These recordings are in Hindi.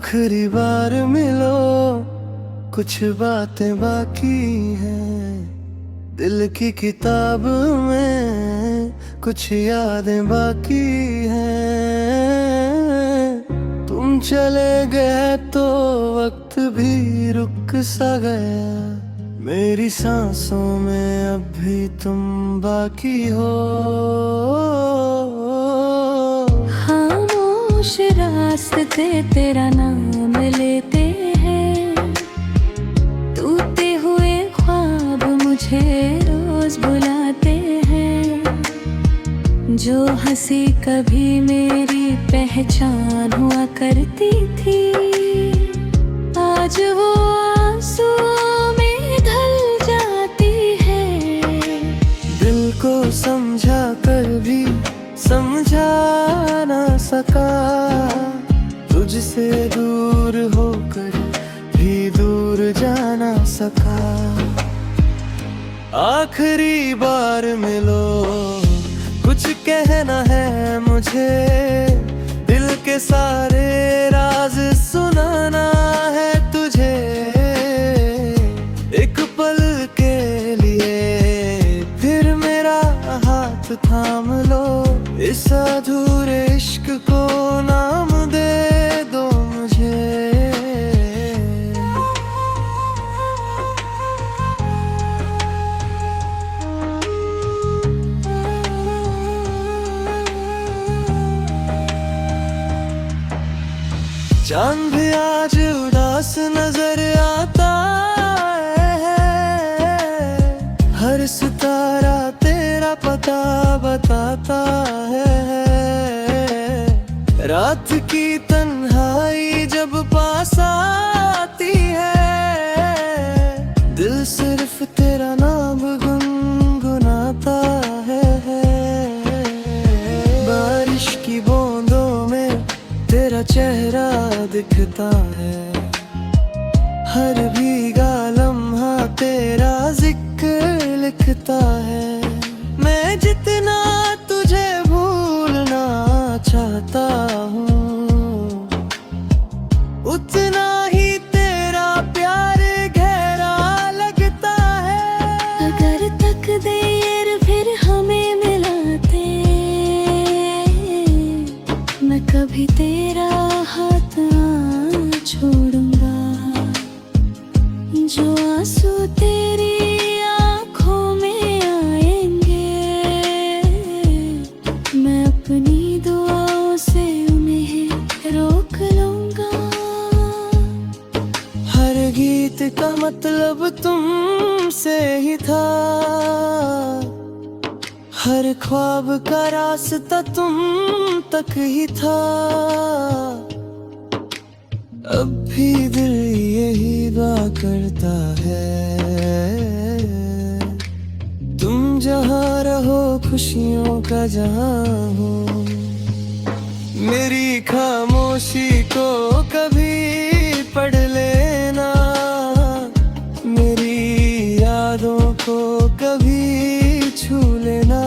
आखिरी बार मिलो, कुछ बातें बाकी हैं। दिल की किताब में कुछ यादें बाकी हैं। तुम चले गए तो वक्त भी रुक सा गया। मेरी सांसों में अब भी तुम बाकी हो। खामोश रास्ते तेरा नाम लेते हैं, टूटे हुए ख्वाब मुझे रोज बुलाते हैं। जो हंसी कभी मेरी पहचान हुआ करती थी, आज वो आंसुओं में ढल जाती है। दिल को समझा कर भी समझा ना सका, तुझसे दूर होकर भी दूर जा ना सका। आखिरी बार मिलो, कुछ कहना है मुझे। दिल के सारे राज सुनाना है तुझे। एक पल के लिए फिर मेरा हाथ थाम लो। इस अधूरे इश्क को नाम दे दो मुझे। चांद भी आज उदास नजर आता है। हर सितारा तेरा पता बताता है। रात की तन्हाई जब पास आती है, दिल सिर्फ तेरा नाम गुनगुनाता है। बारिश की बूंदों में तेरा चेहरा दिखता है। हर भीगा लम्हा तेरा जिक्र लिखता है। मैं जितना तुझे भूलना चाहता हूँ, उतना ही तेरा प्यार गहरा लगता है। अगर तकदीर फिर हमें मिलाते, मैं कभी तेरा हाथ ना छोड़ूंगा। जो आंसू तेरी आंखों में आएंगे, मैं अपनी दुआओं से उन्हें रोक लूंगा। हर गीत का मतलब तुमसे ही था। हर ख्वाब का रास्ता तुम तक ही था। अब भी दिल यही दुआ करता है, तुम जहाँ रहो खुशियों का जहाँ हो। मेरी खामोशी को कभी पढ़ लेना, मेरी यादों को कभी छू लेना।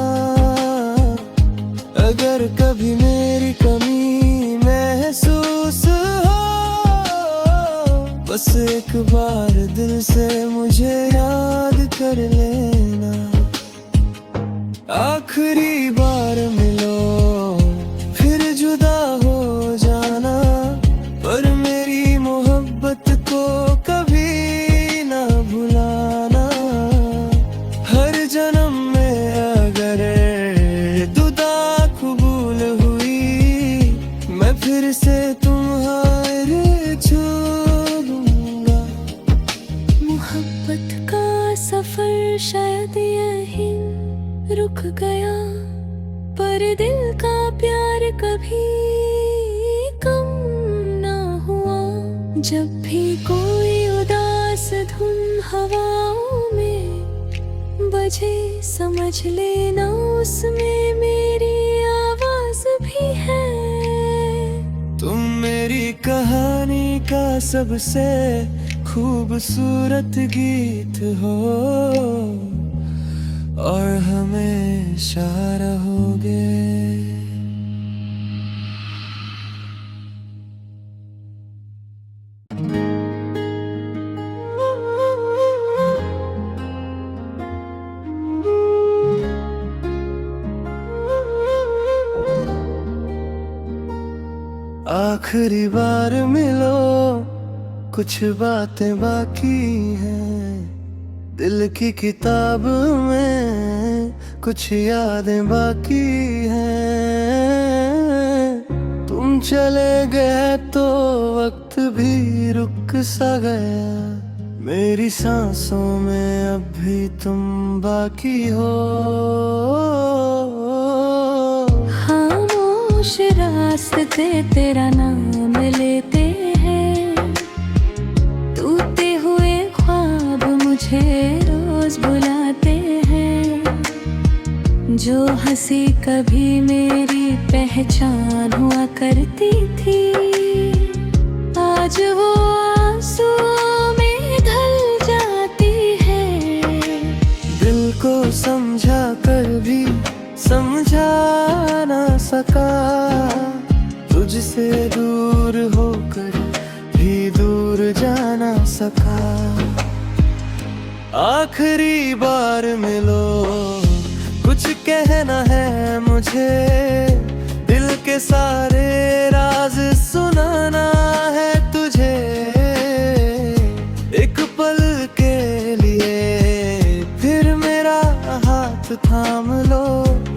अगर कभी मेरी कमी महसूस हो, बस एक बार दिल से मुझे याद कर लेना। आखिरी बार मिलो, फिर जुदा हो जाना। पर मेरी मोहब्बत को कभी ना भुलाना। हर जन्म में अगर दुआ कबूल हुई, मैं फिर से तुम्हारे छू लूंगा। मोहब्बत का सफर शायद यहीं रुक गया, पर दिल का प्यार कभी कम ना हुआ। जब भी कोई उदास धुन हवाओं में बजे, समझ लेना उसमें मेरी आवाज भी है। तुम मेरी कहानी का सबसे खूबसूरत गीत हो, और हमेशा रहोगे। आखिरी बार मिलो, कुछ बातें बाकी हैं दिल की किताब में, कुछ यादें बाकी हैं। तुम चले गए तो वक्त भी रुक सा गया, मेरी सांसों में अब भी तुम बाकी हो। खामोश रास्ते तेरा नाम लेते हैं, टूटे हुए ख्वाब मुझे रोज बुलाते हैं। जो हंसी कभी मेरी पहचान हुआ करती थी, आज वो आंसुओं में ढल जाती है। दिल को समझा कर भी समझा ना सका, तुझसे दूर होकर भी दूर जा ना सका। आखिरी बार मिलो, कुछ कहना है मुझे, दिल के सारे राज सुनाना है तुझे। एक पल के लिए फिर मेरा हाथ थाम लो,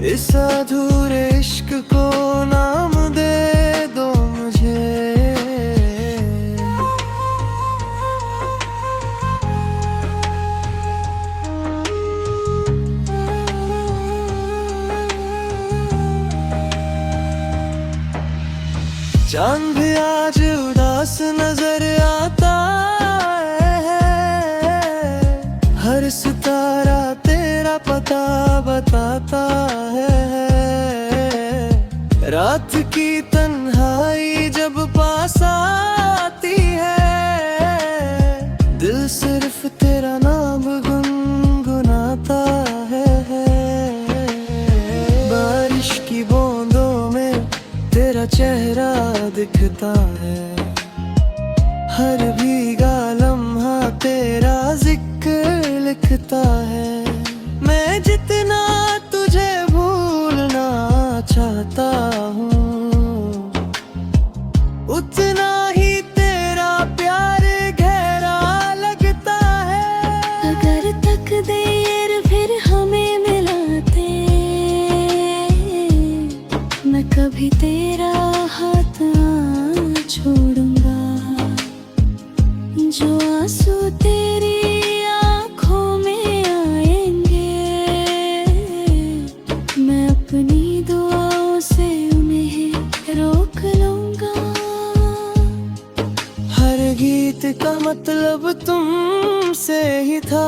इस अधूरे इश्क को नाम दे दो मुझे। चांद भी आज उदास नजर आता है, हर सितारा तेरा पता बताता है। रात की तन्हाई जब पास आती है, दिल सिर्फ तेरा नाम गुनगुनाता है। बारिश की बूंदों में तेरा चेहरा दिखता है, हर भीगा लम्हा तेरा जिक्र लिखता है। मैं जितना तुझे भूलना चाहता हूँ, उतना ही तेरा प्यार गहरा लगता है। अगर तकदीर फिर हमें मिलाते, मैं कभी तेरा हाथ ना छोड़ूंगा। जो आंसू तेरी आंखों में आएंगे, मैं अपनी दुआओं से उन्हें रोक लूंगा। हर गीत का मतलब तुमसे ही था,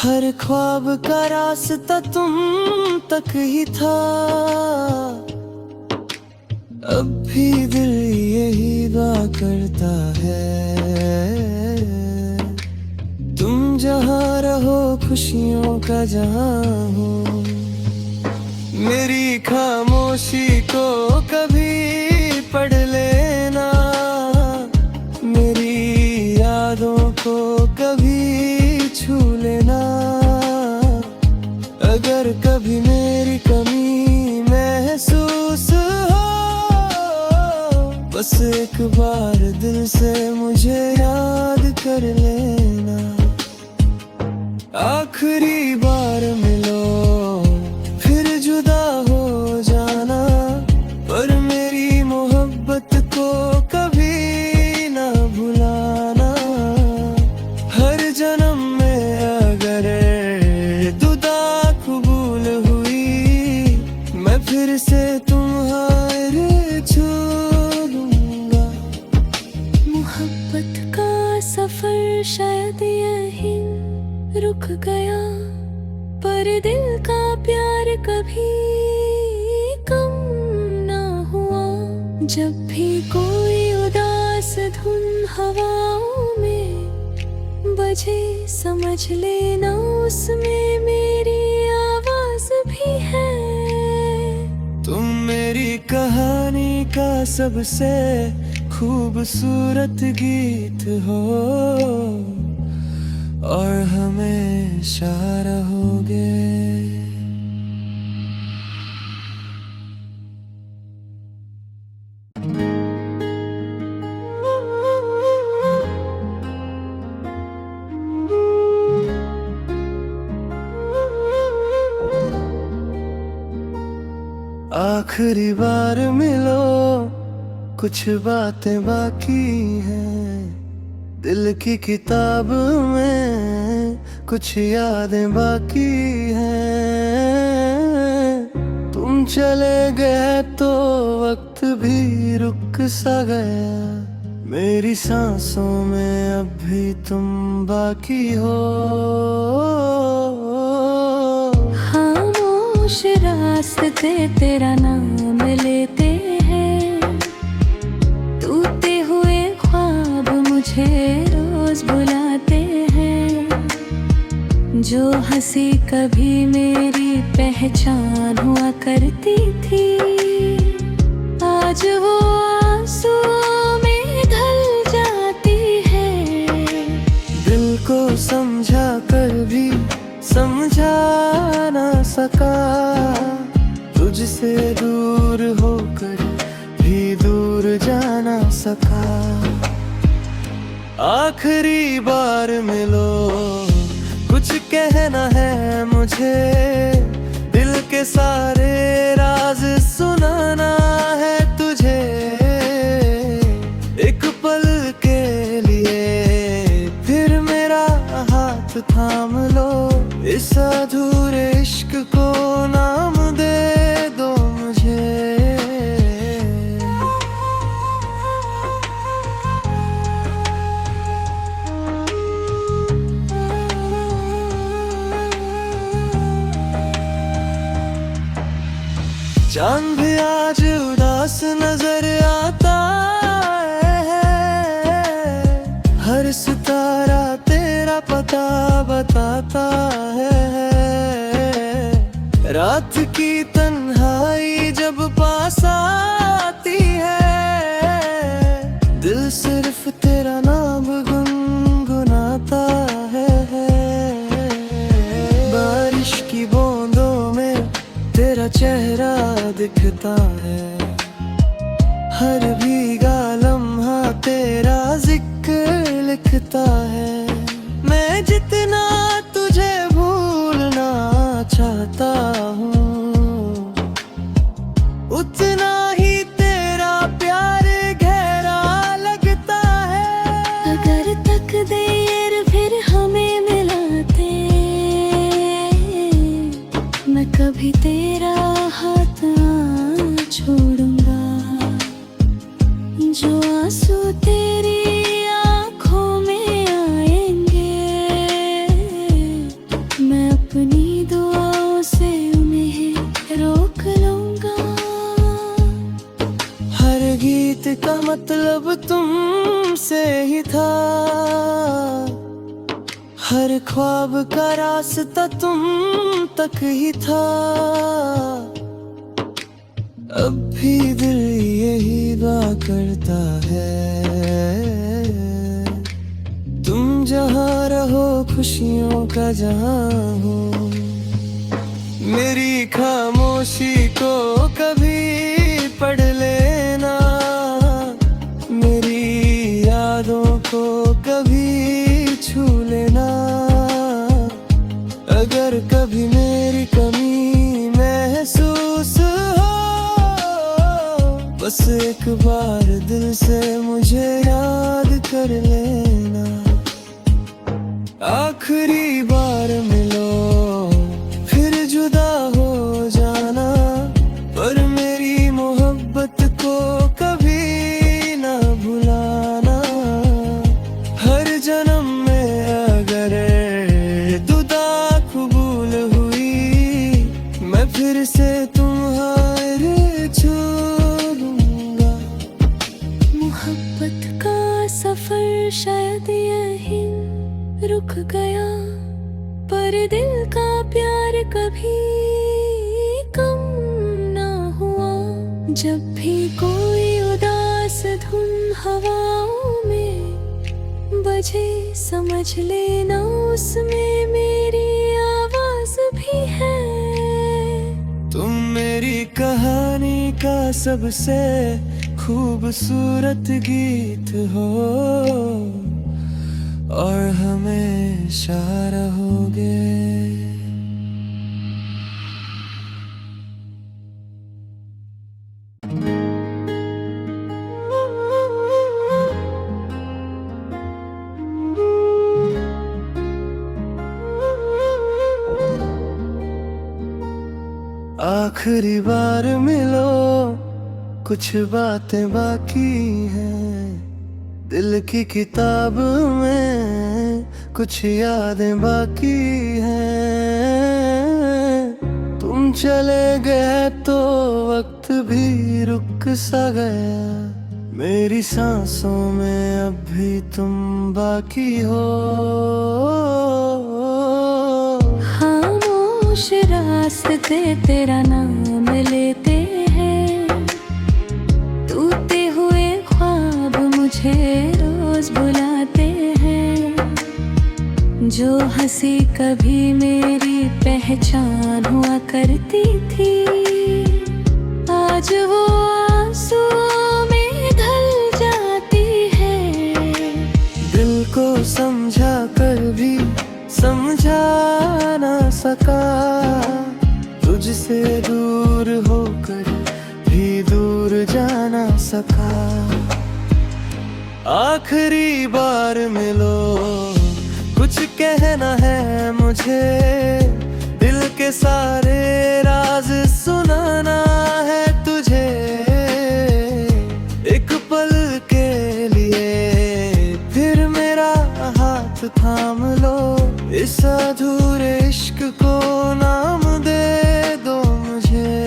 हर ख्वाब का रास्ता तुम तक ही था। अब भी दिल यही दुआ करता है, तुम जहाँ रहो खुशियों का जहाँ हो। मेरी खामोशी को कभी पढ़ लेना, मेरी यादों को कभी छू लेना। अगर कभी मेरी कमी महसूस हो, बस एक बार दिल से मुझे याद कर लेना। आखिरी बार मिलो, फिर जुदा हो जाना, पर मेरी मोहब्बत को कभी ना भुलाना। हर जन्म में अगर दुआ कबूल हुई, मैं फिर से तुम्हारे छू लूंगा। मोहब्बत का सफर शायद यहीं रुक गया, पर दिल का प्यार कभी कम ना हुआ। जब भी कोई उदास धुन हवाओं में बजे, समझ लेना उसमें मेरी आवाज भी है। तुम मेरी कहानी का सबसे खूबसूरत गीत हो, और हमेशा रहोगे। आखिरी बार मिलो, कुछ बातें बाकी हैं दिल की किताब में, कुछ यादें बाकी हैं। तुम चले गए तो वक्त भी रुक सा गया, मेरी सांसों में अब भी तुम बाकी हो। खामोश रास्ते तेरा नाम लेते हैं, टूटे हुए ख्वाब मुझे रोज बुलाते हैं। जो हंसी कभी मेरी पहचान हुआ करती थी, आज वो आंसुओं में ढल जाती है। दिल को समझा कर भी समझा ना सका, तुझसे दूर होकर भी दूर जा ना सका। आखिरी बार मिलो, कुछ कहना है मुझे, दिल के सारे राज सुनाना है तुझे। एक पल के लिए फिर मेरा हाथ थाम लो, इस अधूरे इश्क को नाम दे दो मुझे। चांद भी आज उदास नजर आता है, हर सितारा तेरा पता बताता है। रात की तन्हाई जब पास आती है, दिल सिर्फ तेरा नाम गुनगुनाता है। बारिश की बूंदों में तेरा चेहरा दिखता है, हर भीगा लम्हा तेरा जिक्र लिखता है। मैं जितना तुझे भूलना चाहता हूँ, उतना ही तेरा प्यार गहरा लगता है। अगर तकदीर फिर हमें मिलाते, मैं कभी तेरा हाथ ना छोड़ूंगा। जो आंसू तेरी आंखों में आएंगे, मैं अपनी दुआओं से उन्हें रोक लूंगा। हर गीत का मतलब तुमसे ही था, हर ख्वाब का रास्ता तुम तक ही था। अब भी दिल यही दुआ करता है, तुम जहाँ रहो खुशियों का जहाँ हो। मेरी खामोशी को कभी पढ़ लेना, मेरी यादों को कभी छू लेना। अगर कभी मेरी कमी महसूस हो, बस एक बार दिल से मुझे याद कर लेना। आखिरी बार मिलो, फिर जुदा हो जाना, पर मेरी मोहब्बत को कभी ना भुलाना। हर जन्म में अगर दुआ कबूल हुई, मैं फिर से तुम्हारे छोड़ूंगा। मोहब्बत का सफर शायद यहीं रुक गया, पर दिल का प्यार कभी कम ना हुआ। जब भी कोई उदास धुन हवाओं में बजे, समझ लेना उसमें मेरी आवाज भी है। तुम मेरी कहानी का सबसे खूबसूरत गीत हो, और हमेशा रहोगे। आखिरी बार मिलो, कुछ बातें बाकी हैं दिल की किताब में, कुछ यादें बाकी हैं। तुम चले गए तो वक्त भी रुक सा गया, मेरी सांसों में अब भी तुम बाकी हो। खामोश रास्ते तेरा नाम लेते हैं, टूटे हुए ख्वाब मुझे रोज बुलाते हैं। जो हंसी कभी मेरी पहचान हुआ करती थी, आज वो आंसुओं में ढल जाती है। दिल को समझा कर भी समझा ना सका, तुझसे दूर होकर भी दूर जा ना सका। आखिरी बार मिलो, कुछ कहना है मुझे, दिल के सारे राज सुनाना है तुझे। एक पल के लिए फिर मेरा हाथ थाम लो, इस अधूरे इश्क को नाम दे दो मुझे।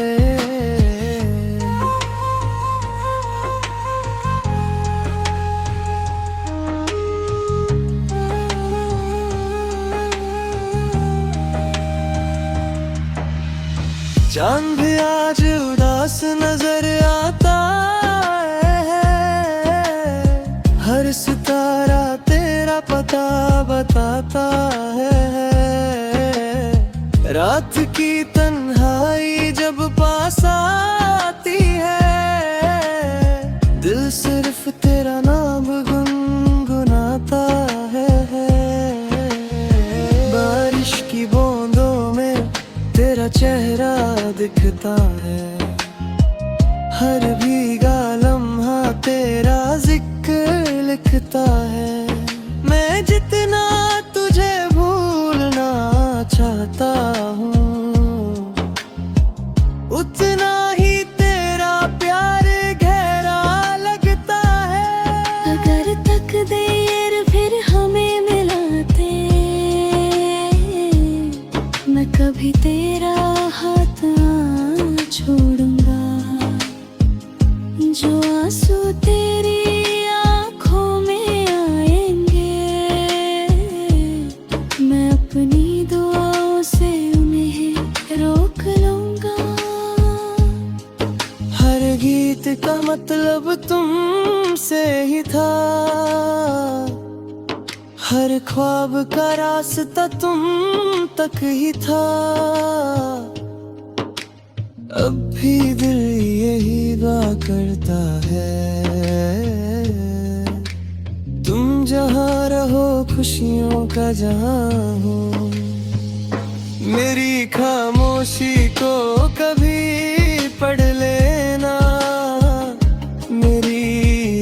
चांद भी आज उदास नजर आता है, हर सितारा तेरा पता बताता है। रात की तन्हाई जब पास आती है, दिल सिर्फ तेरा नाम गुनगुनाता है। बारिश की बूंदों में तेरा चेहरा दिखता है, हर भीगा लम्हा तेरा जिक्र लिखता है। मैं जितना तुझे भूलना चाहता हूँ, उतना ही तेरा प्यार गहरा लगता है। अगर तकदीर फिर हमें मिलाते, मैं कभी तेरा हाथ ना छोड़ूंगा। जो आंसू तेरी आंखों में आएंगे, मैं अपनी दुआओं से उन्हें रोक लूंगा। हर गीत का मतलब तुमसे ही था, हर ख्वाब का रास्ता तुम तक ही था। अब भी दिल यही दुआ करता है, तुम जहाँ रहो खुशियों का जहाँ हो। मेरी खामोशी को कभी पढ़ लेना, मेरी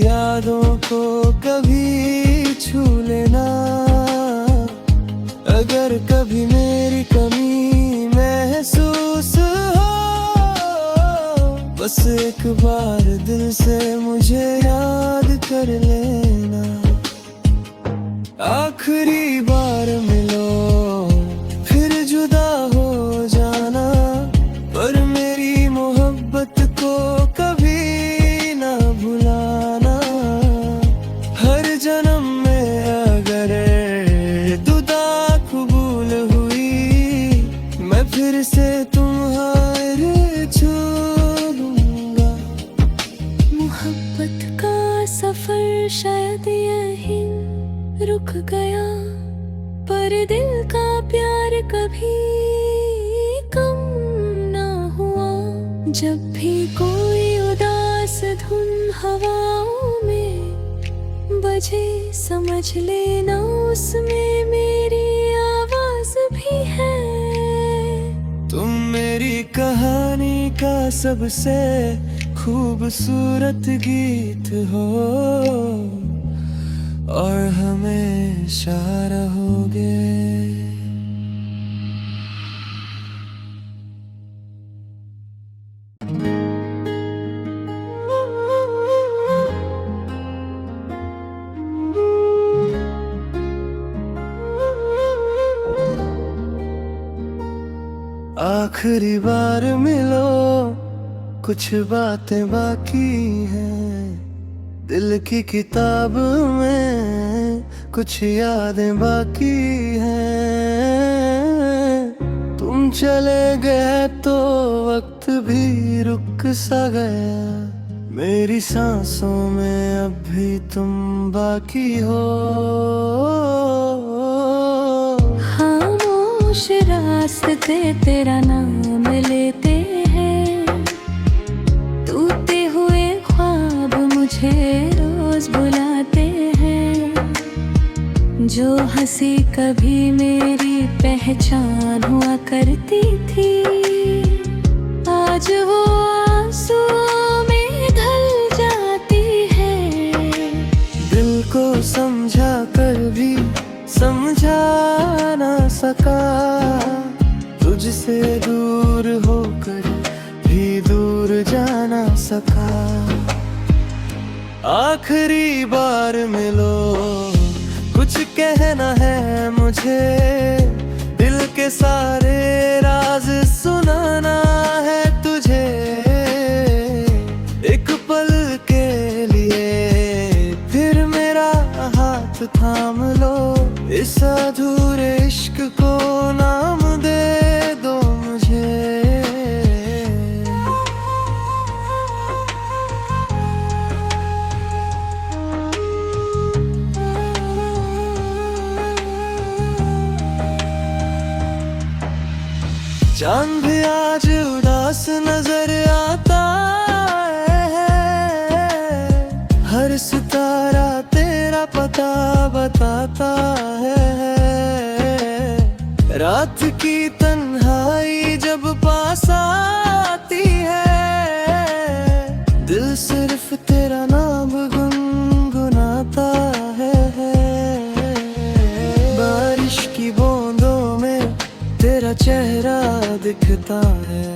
यादों को कभी छू लेना। अगर कभी मेरी कमी महसूस हो, बस एक बार दिल से मुझे याद कर लेना। आखिरी बार मिलो, फिर जुदा हो जाना, पर मेरी मोहब्बत को कभी ना भुलाना। हर जन्म में अगर दुआ कबूल हुई, मैं फिर से तुम्हारे छू लूंगा। मोहब्बत का सफर शायद यहीं रुक गया, पर दिल का प्यार कभी कम ना हुआ। जब भी कोई उदास धुन हवाओं में बजे, समझ लेना उसमें मेरी आवाज भी है। तुम मेरी कहानी का सबसे खूबसूरत गीत हो, और हमेशा रहोगे। आखिरी बार मिलो, कुछ बातें बाकी हैं। दिल की किताब में कुछ यादें बाकी हैं। तुम चले गए तो वक्त भी रुक सा गया। मेरी सांसों में अब भी तुम बाकी हो। खामोश रास्ते तेरा नाम लेते हैं, टूटे हुए ख्वाब मुझे रोज बुलाते हैं। जो हंसी कभी मेरी पहचान हुआ करती थी, आज वो आंसुओं में ढल जाती है। दिल को समझा कर भी समझा ना सका, तुझसे दूर होकर भी दूर जा ना सका। आखिरी बार मिलो, कुछ कहना है मुझे। दिल के सारे राज सुनाना है तुझे। एक पल के लिए फिर मेरा हाथ थाम लो। इस अधूरे इश्क को नाम दे दो मुझे। चांद भी आज उदास नजर आता है। हर सितारा तेरा पता बताता है। रात की तन्हाई जब पास आती है, दिल सिर्फ तेरा नाम गुनगुनाता है। बारिश की बूंदों में तेरा चेहरा दिखता है।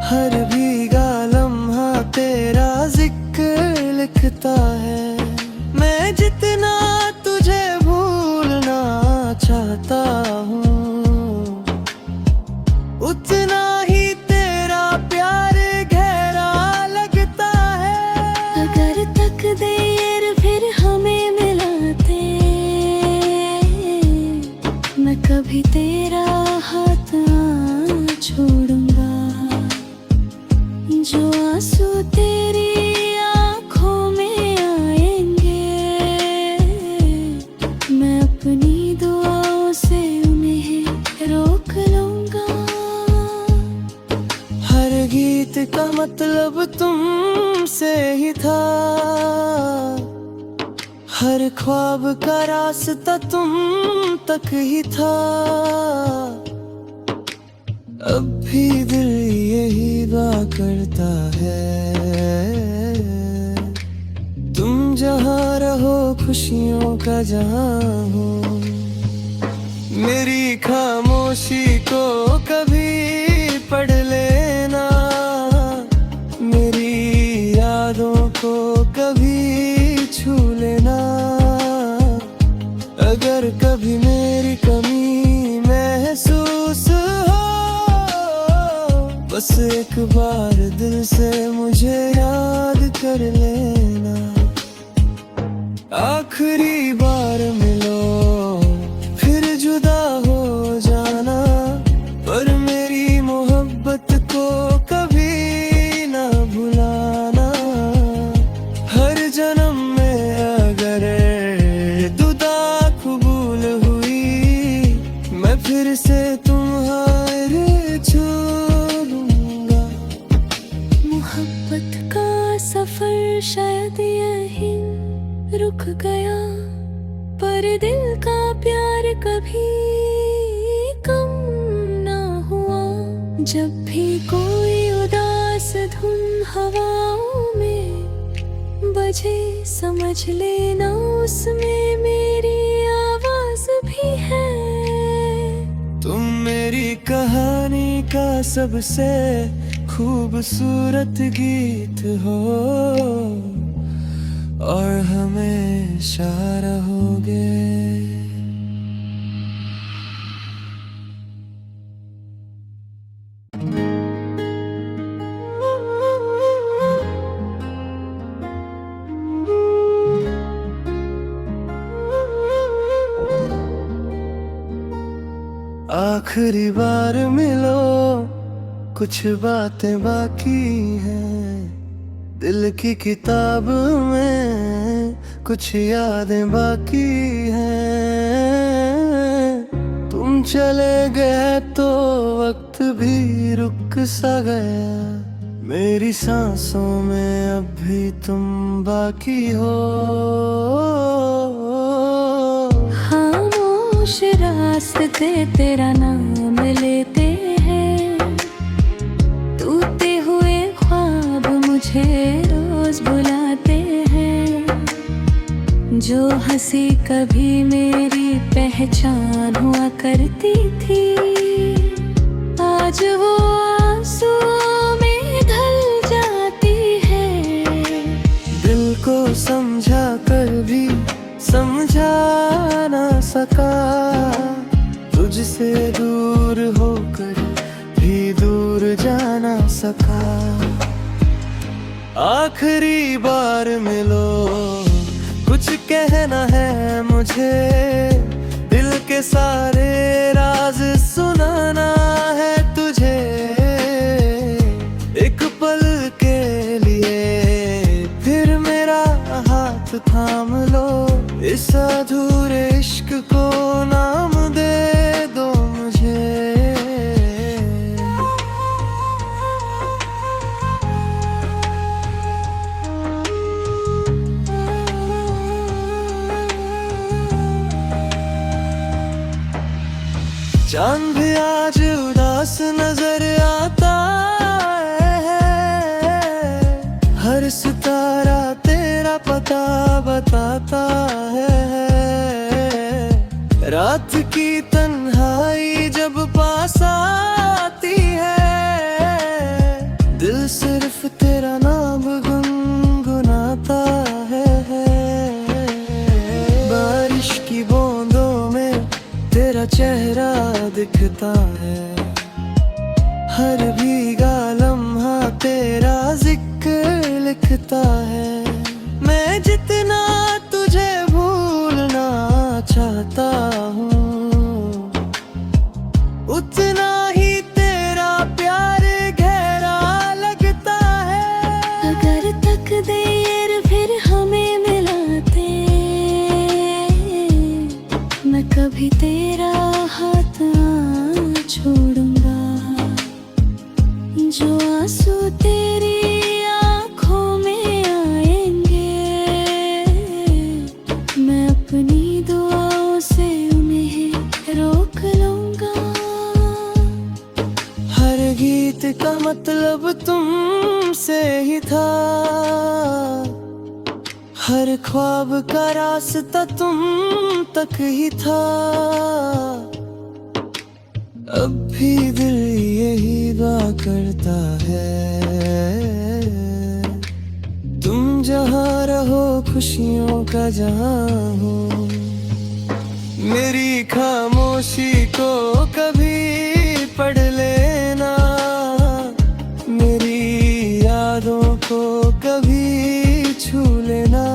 हर भीगा लम्हा तेरा जिक्र लिखता है। मैं जितना तुझे भूलना चाहता हूँ, उतना ही तेरा प्यार गहरा लगता है। अगर तकदीर फिर हमें मिलाते, मैं कभी तेरा हाथ ना छोड़ूंगा। जो आंसू तेरी आंखों में आएंगे, मैं अपनी दुआओं से उन्हें रोक लूंगा। हर गीत का मतलब तुमसे ही था। हर ख्वाब का रास्ता तुम तक ही था। अब भी दिल यही दुआ करता है, तुम जहाँ रहो खुशियों का जहाँ हो। मेरी खामोशी को कभी पढ़ लेना, मेरी यादों को कभी छू लेना। अगर कभी मेरी कमी महसूस हो, बस एक बार दिल से मुझे याद कर लेना। आखिरी बार मिलो, फिर जुदा हो जाना। पर मेरी मोहब्बत को कभी ना भुलाना। हर जन्म में अगर दुआ कबूल हुई, मैं फिर से तुम्हारे छोड़ूंगा। मोहब्बत का सफर शायद यहीं रुक गया, पर दिल का प्यार कभी कम ना हुआ। जब भी कोई उदास धुन हवाओं में बजे, समझ लेना उसमें मेरी आवाज भी है। तुम मेरी कहानी का सबसे खूबसूरत गीत हो, और हमेशा रहोगे। आखिरी बार मिलो, कुछ बातें बाकी हैं दिल की किताब में, कुछ यादें बाकी हैं। तुम चले गए तो वक्त भी रुक सा गया, मेरी सांसों में अब भी तुम बाकी हो। खामोश रास्ते तेरा नाम लेते हैं, टूटे हुए ख्वाब मुझे रोज बुलाते हैं। जो हंसी कभी मेरी पहचान हुआ करती थी, आज वो आंसुओं में ढल जाती है। दिल को समझा कर भी समझा ना सका, तुझसे दूर होकर भी दूर जा ना सका। आखिरी बार मिलो, कुछ कहना है मुझे, दिल के सारे राज सुनाना है तुझे। एक पल के लिए फिर मेरा हाथ थाम लो, इस अधूरे इश्क को नाम दे दो मुझे। चांद भी आज उदास नजर आता है, हर सितारा तेरा पता बताता है। रात की तन्हाई जब पास आती है, दिल सिर्फ तेरा नाम गुनगुनाता है। बारिश की बूंदों में तेरा चेहरा दिखता है, हर भीगा लम्हा तेरा जिक्र लिखता है। मैं जितना तुझे भूलना चाहता हूँ, उतना ही तेरा प्यार गहरा लगता है। अगर तकदीर फिर हमें मिलाते, मैं कभी तेरा हाथ ना छोड़ूंगा। जो आंसू तेरी आंखों में आएंगे, मैं अपनी दुआओं से उन्हें रोक लूंगा। हर गीत का मतलब तुमसे ही था, हर ख्वाब का रास्ता तुम तक ही था। अब भी दिल यही दुआ करता है, तुम जहाँ रहो खुशियों का जहाँ हो। मेरी खामोशी को कभी पढ़ लेना, मेरी यादों को कभी छू लेना।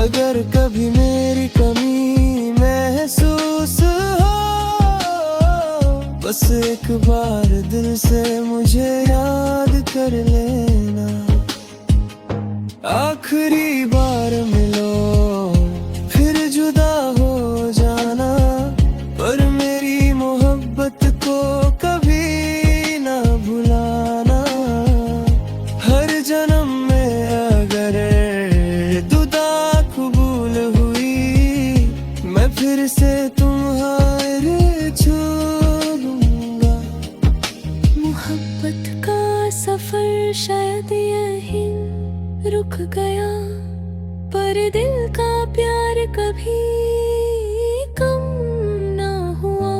अगर कभी मेरी कमी महसूस हो, बस एक बार दिल से मुझे याद कर लेना। आखिरी बार मिलो, फिर जुदा हो जाना, पर मेरी मोहब्बत को कभी ना भुलाना। हर जन्म में अगर दुआ कबूल हुई, मैं फिर से तुम्हारे छू लूंगा। मोहब्बत का सफर शायद यहीं रुक गया, पर दिल का प्यार कभी कम ना हुआ।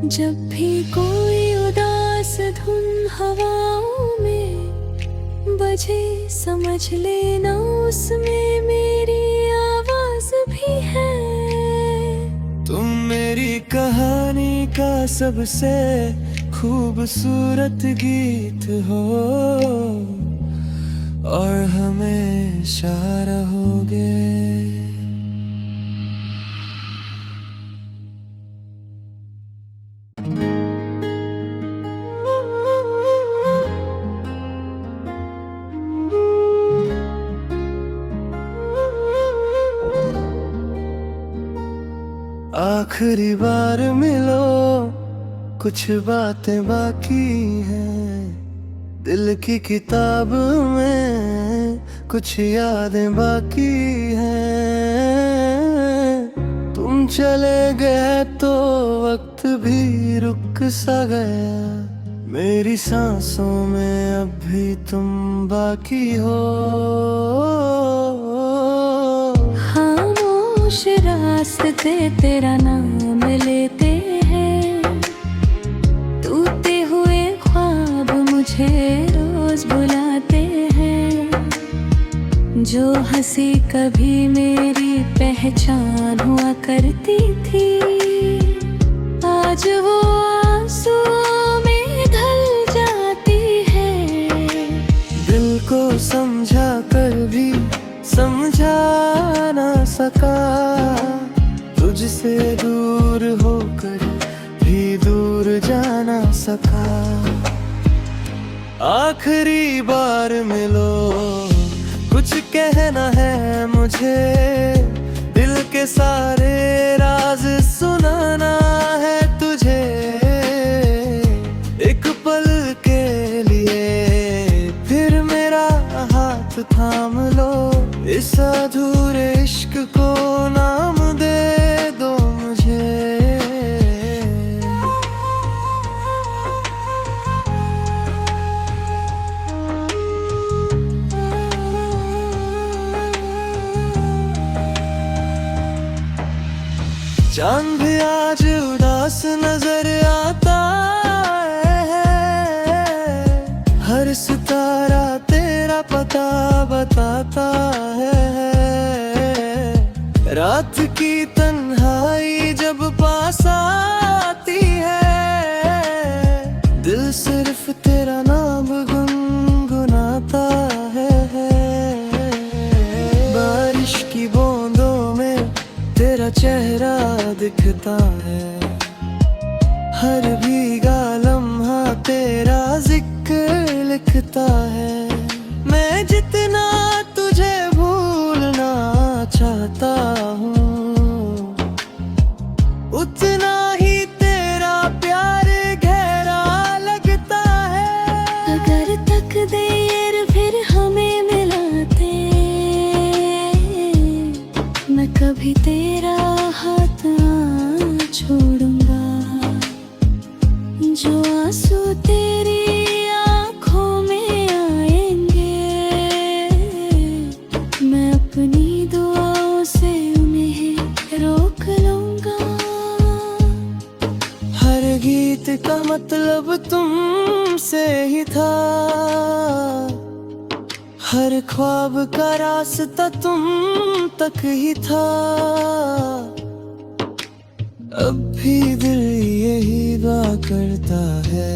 जब भी कोई उदास धुन हवाओं में बजे, समझ लेना उसमें मेरी आवाज भी है। तुम मेरी कहानी का सबसे खूबसूरत गीत हो, और हमेशा रहोगे। आखिरी बार मिलो, कुछ बातें बाकी हैं। दिल की किताब में कुछ यादें बाकी हैं। तुम चले गए तो वक्त भी रुक सा गया। मेरी सांसों में अब भी तुम बाकी हो। खामोश रास्ते तेरा नाम लेते हैं, टूटे हुए ख्वाब मुझे रोज बुलाते हैं। जो हंसी कभी मेरी पहचान हुआ करती थी, आज वो आंसुओं में ढल जाती है। दिल को समझा कर भी समझा ना सका, तुझसे दूर होकर भी दूर जाना सका। आखिरी बार मिलो, कुछ कहना है मुझे। दिल के सारे राज सुनाना है तुझे। एक पल के लिए फिर मेरा हाथ थाम लो। इस अधूरे इश्क को नाम दे दो मुझे। चांद भी आज उदास नजर आता है। हर सितारा तेरा पता बताता है। रात की तन्हाई जब पास आती है, दिल सिर्फ तेरा नाम गुनगुनाता है। बारिश की बूंदों में तेरा चेहरा दिखता है। हर भीगा लम्हा तेरा जिक्र लिखता है। मैं जितना तुझे भूलना चाहता हूँ, उतना ही तेरा प्यार गहरा लगता है। अगर तकदीर फिर हमें मिलाते, मैं कभी तेरा हाथ ना छोड़ूंगा। जो आंसू तेरी आंखों में आएंगे, मैं अपनी दुआओं से उन्हें रोक लूंगा। हर गीत का मतलब तुमसे ही था। हर ख्वाब का रास्ता तुम तक ही था। अब भी दिल यही दुआ करता है,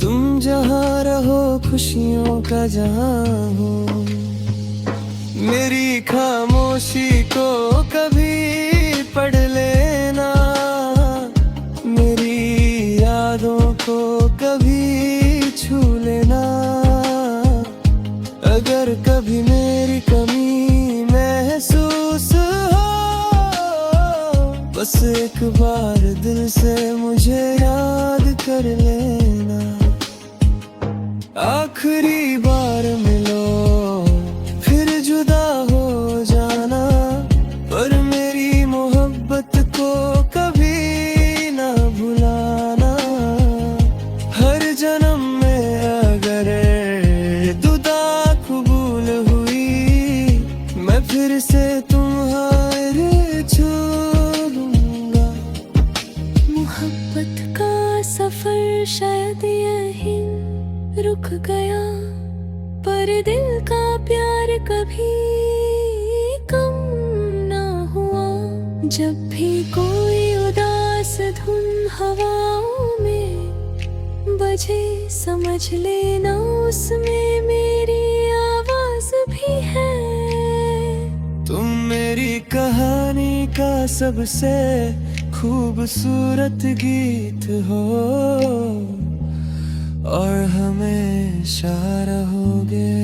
तुम जहाँ रहो खुशियों का जहाँ हो। मेरी खामोशी को कभी पढ़ लेना, मेरी यादों को कभी छू लेना। अगर कभी मेरी कमी महसूस हो, बस एक बार दिल से मुझे याद कर लेना। आखिरी बार मिलो, फिर जुदा हो जाना। पर मेरी मोहब्बत को कभी ना भुलाना। हर जन्म में अगर दुआ कबूल हुई, मैं फिर से तुम्हारे छोड़ूंगा। मोहब्बत का सफर शायद यहीं रुक गया, पर दिल का प्यार कभी कम ना हुआ। जब भी कोई उदास धुन हवाओं में बजे, समझ लेना उसमें मेरी आवाज भी है। तुम मेरी कहानी का सबसे खूबसूरत गीत हो, और हमेशा रहोगे।